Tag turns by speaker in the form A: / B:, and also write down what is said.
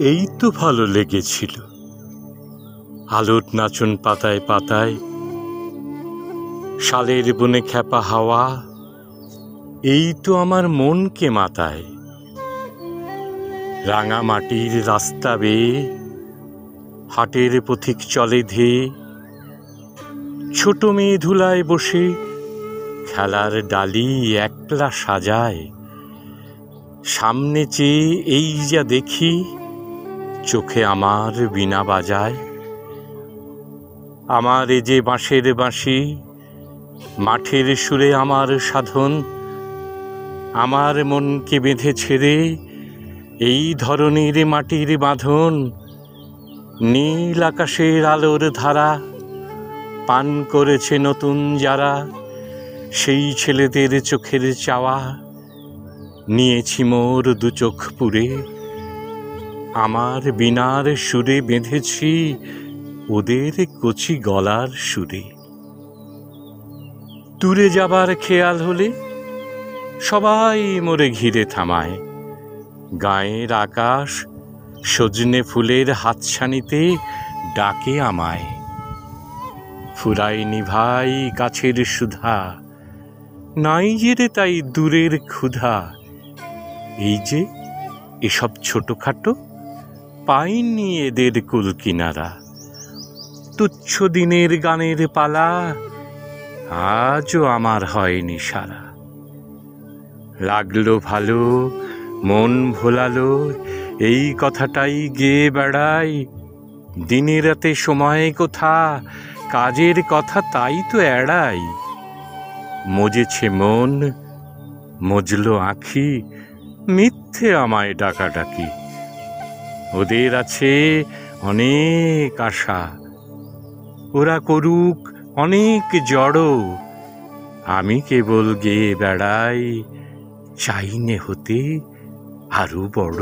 A: এই তো ভালো লেগেছিল, আলোর নাচন পাতায় পাতায়, শালের বনে খ্যাপা হাওয়া, এই তো আমার মনকে মাতায়। রাঙা মাটির রাস্তা বেয়ে হাটের পথিক চলে ধেয়ে, ছোট মেয়ে ধুলায় বসে খেলার ডালি একলা সাজায়। সামনে চেয়ে এই যা দেখি, চোখে আমার বীণা বাজায়। আমার এ যে বাঁশের বাঁশি, মাঠের সুরে আমার সাধন, আমার মনকে বেঁধে ছেড়ে এই ধরনের মাটির বাঁধন। নীল আকাশের আলোর ধারা পান করেছে নতুন যারা, সেই ছেলেদের চোখের চাওয়া নিয়েছি মোর দু চোখ পুরে। আমার বীণার সুরে বেঁধেছি ওদের কচি গলার সুরে। দূরে যাবার খেয়াল হলে সবাই মোরে ঘিরে থামায়। গায়ের আকাশ সজনে ফুলের হাতছানিতে ডাকে আমায়। ফুরায়নি ভাই কাছের সুধা, নাই যে রে তাই দূরের ক্ষুধা। এই যে এসব ছোটখাটো পাইনি এদের কুল কিনারা। তুচ্ছ দিনের গানের পালা আজও আমার হয়নি সারা। লাগলো ভালো, মন ভোলালো, এই কথাটাই গেয়ে বেড়াই। দিনে রাতে সময় কোথা, কাজের কথা তাই তো এড়াই। মজেছে মন, মজলো আঁখি, মিথ্যে আমায় ডাকাডাকি। ওদের আছে অনেক আশা, ওরা করুক অনেক জড়। আমি কেবল গেয়ে বেড়াই, চাইনে হতে আরো বড়।